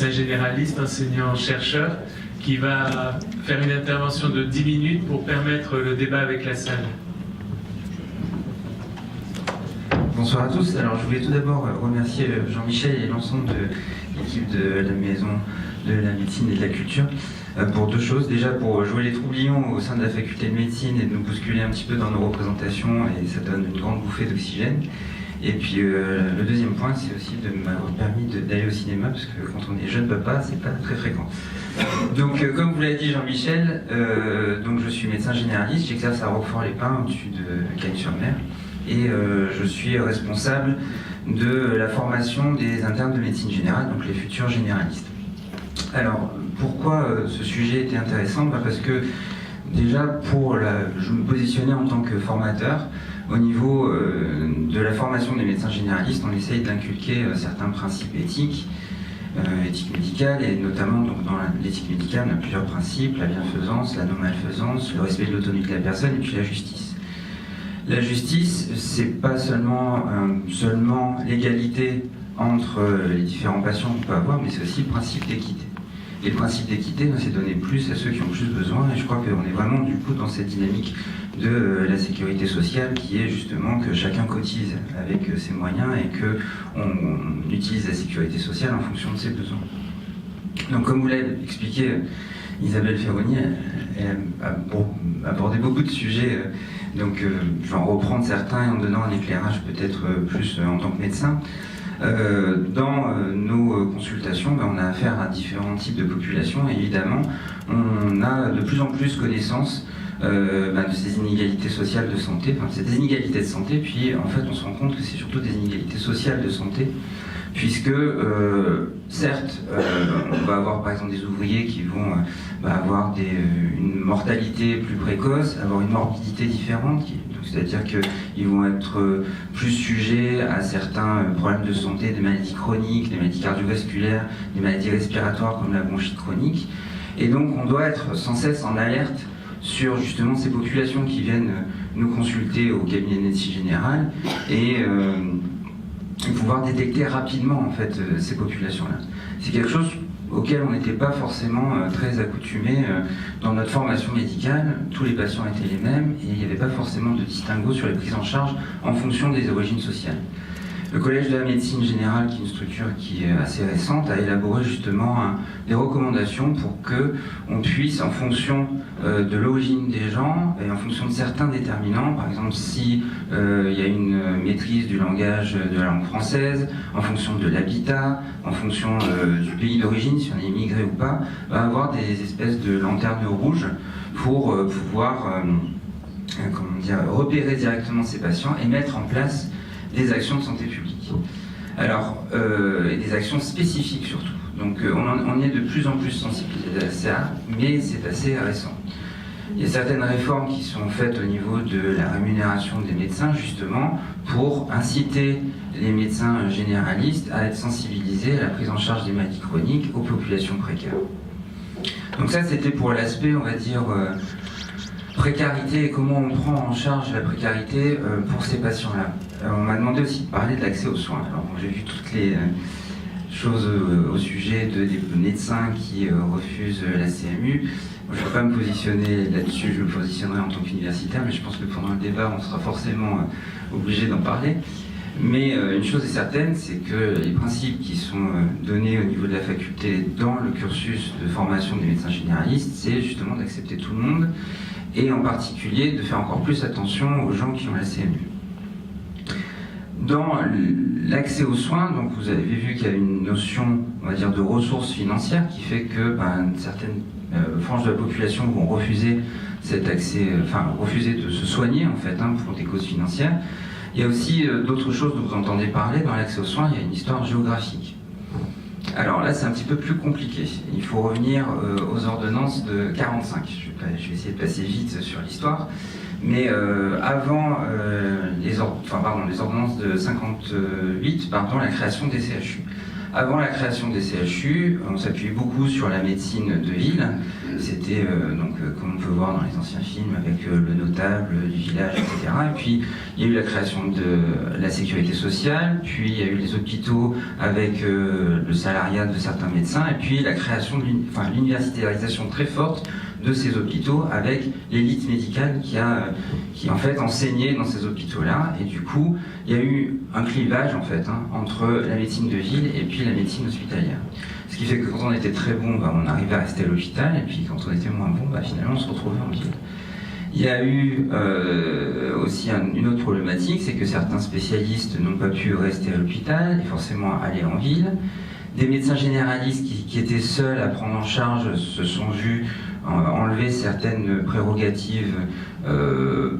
médecin généraliste, enseignant-chercheur, qui va faire une intervention de 10 minutes pour permettre le débat avec la salle. Bonsoir à tous. Alors je voulais tout d'abord remercier Jean-Michel et l'ensemble de l'équipe de la Maison de la Médecine et de la Culture pour deux choses. Déjà pour jouer les troublions au sein de la faculté de médecine et de nous bousculer un petit peu dans nos représentations, et ça donne une grande bouffée d'oxygène. Et puis le deuxième point, c'est aussi de m'avoir permis d'aller au cinéma, parce que quand on est jeune papa, c'est pas très fréquent. Donc comme vous l'avez dit Jean-Michel, donc je suis médecin généraliste, j'exerce à Roquefort-les-Pins au-dessus de Cagnes-sur-Mer, et je suis responsable de la formation des internes de médecine générale, donc les futurs généralistes. Alors pourquoi ce sujet était intéressant? Parce que déjà je me positionnais en tant que formateur. Au niveau de la formation des médecins généralistes, on essaye d'inculquer certains principes éthiques, éthique médicale, et notamment donc, dans l'éthique médicale, on a plusieurs principes: la bienfaisance, la non-malfaisance, le respect de l'autonomie de la personne, et puis la justice. La justice, c'est pas seulement l'égalité entre les différents patients qu'on peut avoir, mais c'est aussi le principe d'équité. Et le principe d'équité, c'est donner plus à ceux qui ont plus besoin, et je crois qu'on est vraiment du coup dans cette dynamique de la sécurité sociale qui est justement que chacun cotise avec ses moyens et qu'on utilise la sécurité sociale en fonction de ses besoins. Donc comme vous l'avez expliqué, Isabelle Ferroni, elle a abordé beaucoup de sujets, donc je vais en reprendre certains en donnant un éclairage peut-être plus en tant que médecin. Dans nos consultations, on a affaire à différents types de populations, et évidemment on a de plus en plus connaissance de ces inégalités sociales de santé, ces inégalités de santé, puis en fait on se rend compte que c'est surtout des inégalités sociales de santé, puisque certes on va avoir par exemple des ouvriers qui vont avoir une mortalité plus précoce, avoir une morbidité différente, c'est-à-dire qu'ils vont être plus sujets à certains problèmes de santé, des maladies chroniques, des maladies cardiovasculaires, des maladies respiratoires comme la bronchite chronique, et donc on doit être sans cesse en alerte sur justement ces populations qui viennent nous consulter au cabinet de médecine générale, et pouvoir détecter rapidement en fait ces populations-là. C'est quelque chose auquel on n'était pas forcément très accoutumé dans notre formation médicale. Tous les patients étaient les mêmes et il n'y avait pas forcément de distinguo sur les prises en charge en fonction des origines sociales. Le Collège de la médecine générale, qui est une structure qui est assez récente, a élaboré justement des recommandations pour qu'on puisse, en fonction de l'origine des gens et en fonction de certains déterminants, par exemple si il y a une maîtrise du langage de la langue française, en fonction de l'habitat, en fonction du pays d'origine, si on est immigré ou pas, va avoir des espèces de lanternes rouges pour pouvoir repérer directement ces patients et mettre en place des actions de santé publique. Alors, et des actions spécifiques surtout. Donc on est de plus en plus sensibilisé à ça, mais c'est assez récent. Il y a certaines réformes qui sont faites au niveau de la rémunération des médecins, justement, pour inciter les médecins généralistes à être sensibilisés à la prise en charge des maladies chroniques aux populations précaires. Donc ça, c'était pour l'aspect, on va dire, précarité et comment on prend en charge la précarité pour ces patients-là. On m'a demandé aussi de parler de l'accès aux soins. Alors j'ai vu toutes les choses au sujet des médecins qui refusent la CMU. Moi, je ne vais pas me positionner là-dessus, je me positionnerai en tant qu'universitaire, mais je pense que pendant le débat, on sera forcément obligé d'en parler. Mais une chose est certaine, c'est que les principes qui sont donnés au niveau de la faculté dans le cursus de formation des médecins généralistes, c'est justement d'accepter tout le monde, et en particulier de faire encore plus attention aux gens qui ont la CMU. Dans l'accès aux soins, donc vous avez vu qu'il y a une notion, on va dire, de ressources financières qui fait que certaines franges de la population vont refuser cet accès, refuser de se soigner en fait pour des causes financières. Il y a aussi d'autres choses dont vous entendez parler dans l'accès aux soins. Il y a une histoire géographique. Alors là, c'est un petit peu plus compliqué. Il faut revenir aux ordonnances de 45. Je vais essayer de passer vite sur l'histoire. Mais avant les ordonnances de 58, la création des CHU. Avant la création des CHU, on s'appuyait beaucoup sur la médecine de ville. C'était comme on peut voir dans les anciens films, avec le notable du village, etc. Et puis il y a eu la création de la sécurité sociale, puis il y a eu les hôpitaux avec le salariat de certains médecins, et puis la création de l'universitarisation très forte de ces hôpitaux avec l'élite médicale qui en fait enseignait dans ces hôpitaux-là. Et du coup, il y a eu un clivage en fait entre la médecine de ville et puis la médecine hospitalière. Ce qui fait que quand on était très bon, on arrivait à rester à l'hôpital, et puis quand on était moins bon, finalement on se retrouvait en ville. Il y a eu aussi une autre problématique, c'est que certains spécialistes n'ont pas pu rester à l'hôpital et forcément aller en ville. Des médecins généralistes qui étaient seuls à prendre en charge se sont vus enlever certaines prérogatives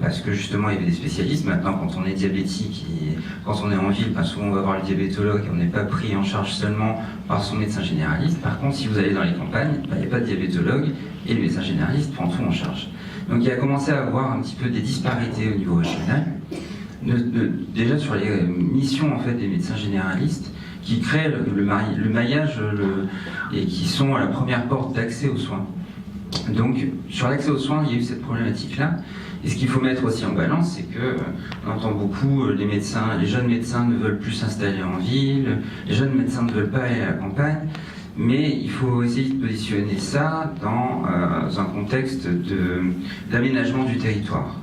parce que justement il y avait des spécialistes. Maintenant, quand on est diabétique et quand on est en ville, souvent on va voir le diabétologue et on n'est pas pris en charge seulement par son médecin généraliste. Par contre, si vous allez dans les campagnes, il n'y a pas de diabétologue et le médecin généraliste prend tout en charge. Donc il a commencé à avoir un petit peu des disparités au niveau régional, déjà sur les missions en fait des médecins généralistes qui créent le maillage et qui sont à la première porte d'accès aux soins. Donc, sur l'accès aux soins, il y a eu cette problématique-là. Et ce qu'il faut mettre aussi en balance, c'est que on entend beaucoup les jeunes médecins ne veulent plus s'installer en ville, les jeunes médecins ne veulent pas aller à la campagne, mais il faut essayer de positionner ça dans un contexte d'aménagement du territoire.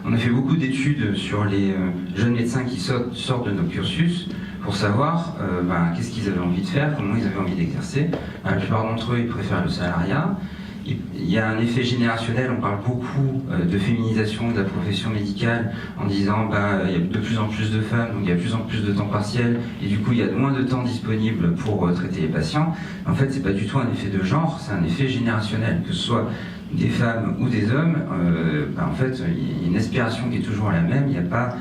On a fait beaucoup d'études sur les jeunes médecins qui sortent de nos cursus pour savoir qu'est-ce qu'ils avaient envie de faire, comment ils avaient envie d'exercer. La plupart d'entre eux, ils préfèrent le salariat. Il y a un effet générationnel, on parle beaucoup de féminisation de la profession médicale en disant il y a de plus en plus de femmes, donc il y a de plus en plus de temps partiel, et du coup il y a moins de temps disponible pour traiter les patients. En fait, c'est pas du tout un effet de genre, c'est un effet générationnel, que ce soit des femmes ou des hommes. En fait, il y a une aspiration qui est toujours la même, il n'y a pas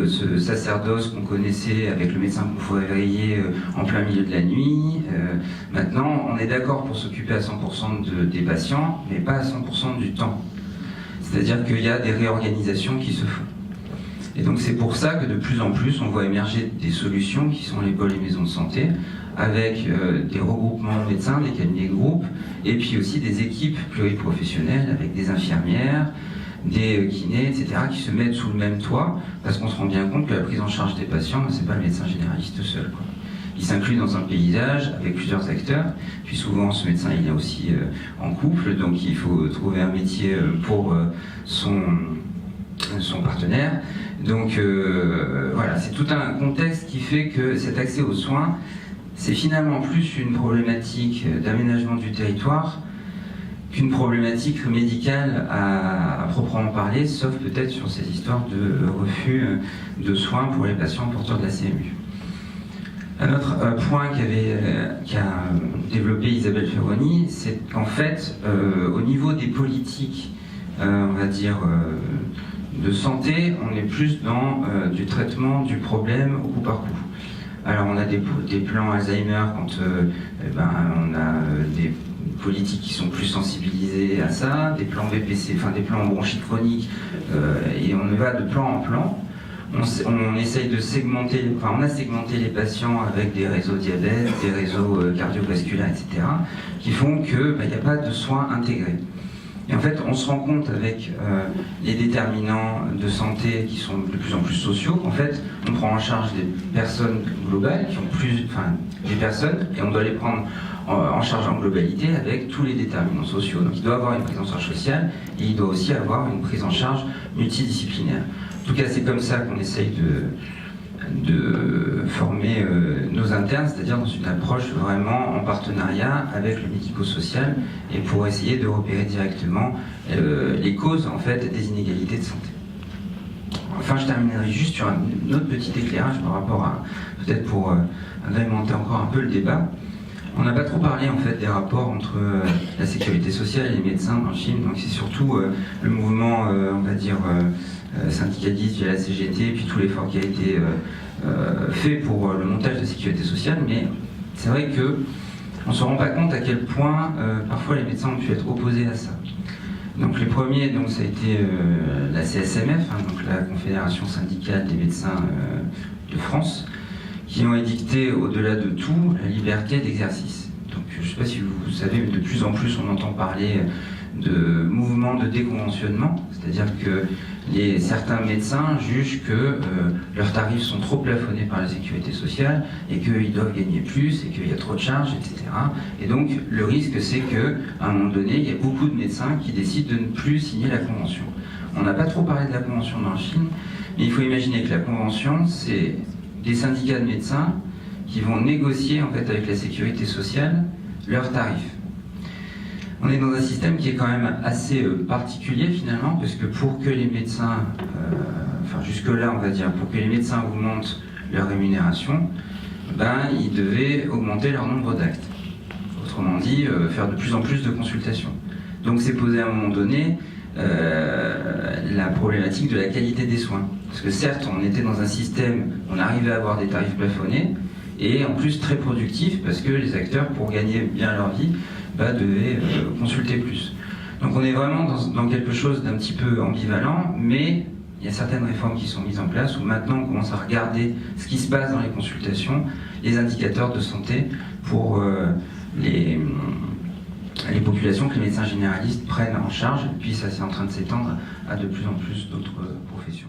ce sacerdoce qu'on connaissait avec le médecin qu'on faut réveiller en plein milieu de la nuit. Maintenant, on est d'accord pour s'occuper à 100% des patients, mais pas à 100% du temps. C'est-à-dire qu'il y a des réorganisations qui se font. Et donc c'est pour ça que de plus en plus, on voit émerger des solutions qui sont les pôles et maisons de santé, avec des regroupements de médecins, des cabinets de groupe, et puis aussi des équipes pluriprofessionnelles avec des infirmières, des kinés, etc., qui se mettent sous le même toit, parce qu'on se rend bien compte que la prise en charge des patients, c'est pas le médecin généraliste seul, quoi. Il s'inclut dans un paysage avec plusieurs acteurs, puis souvent ce médecin il est aussi en couple, donc il faut trouver un métier pour son partenaire. Donc voilà, c'est tout un contexte qui fait que cet accès aux soins, c'est finalement plus une problématique d'aménagement du territoire qu'une problématique médicale à proprement parler, sauf peut-être sur ces histoires de refus de soins pour les patients porteurs de la CMU. Un autre point qu'a développé Isabelle Ferroni, c'est qu'en fait, au niveau des politiques, on va dire, de santé, on est plus dans du traitement du problème au coup par coup. Alors on a des plans Alzheimer quand on a des politiques qui sont plus sensibilisées à ça, des plans BPC, enfin des plans en bronchite chronique, et on va de plan en plan. On essaye de segmenter, on a segmenté les patients avec des réseaux diabète, des réseaux cardiovasculaires, etc., qui font qu'il n'y a pas de soins intégrés. Et en fait, on se rend compte avec les déterminants de santé qui sont de plus en plus sociaux qu'en fait, on prend en charge des personnes globales, des personnes, et on doit les prendre en charge en globalité avec tous les déterminants sociaux. Donc il doit avoir une prise en charge sociale et il doit aussi avoir une prise en charge multidisciplinaire. En tout cas, c'est comme ça qu'on essaye de former nos internes, c'est-à-dire dans une approche vraiment en partenariat avec le médico-social et pour essayer de repérer directement les causes en fait des inégalités de santé. Enfin, je terminerai juste sur un autre petit éclairage par rapport à, peut-être pour agrémenter encore un peu le débat. On n'a pas trop parlé en fait des rapports entre la sécurité sociale et les médecins dans le film, donc c'est surtout le mouvement, on va dire, syndicaliste via la CGT, puis tout l'effort qui a été fait pour le montage de la sécurité sociale, mais c'est vrai que on ne se rend pas compte à quel point parfois les médecins ont pu être opposés à ça. Donc les premiers, donc, ça a été la CSMF, donc la Confédération syndicale des médecins de France, qui ont édicté, au-delà de tout, la liberté d'exercice. Donc je ne sais pas si vous savez, mais de plus en plus on entend parler de mouvements de déconventionnement, c'est-à-dire que certains médecins jugent que leurs tarifs sont trop plafonnés par la sécurité sociale et qu'ils doivent gagner plus et qu'il y a trop de charges, etc. Et donc le risque c'est qu'à un moment donné, il y a beaucoup de médecins qui décident de ne plus signer la convention. On n'a pas trop parlé de la convention dans le film, mais il faut imaginer que la convention, c'est des syndicats de médecins qui vont négocier en fait avec la sécurité sociale leurs tarifs. On est dans un système qui est quand même assez particulier finalement, parce que pour que les médecins, enfin jusque-là on va dire, pour que les médecins augmentent leur rémunération, ils devaient augmenter leur nombre d'actes. Autrement dit, faire de plus en plus de consultations. Donc c'est posé à un moment donné la problématique de la qualité des soins. Parce que certes, on était dans un système, on arrivait à avoir des tarifs plafonnés, et en plus très productifs, parce que les acteurs, pour gagner bien leur vie, devaient consulter plus. Donc on est vraiment dans quelque chose d'un petit peu ambivalent, mais il y a certaines réformes qui sont mises en place, où maintenant on commence à regarder ce qui se passe dans les consultations, les indicateurs de santé pour les populations que les médecins généralistes prennent en charge, et puis ça c'est en train de s'étendre à de plus en plus d'autres professions.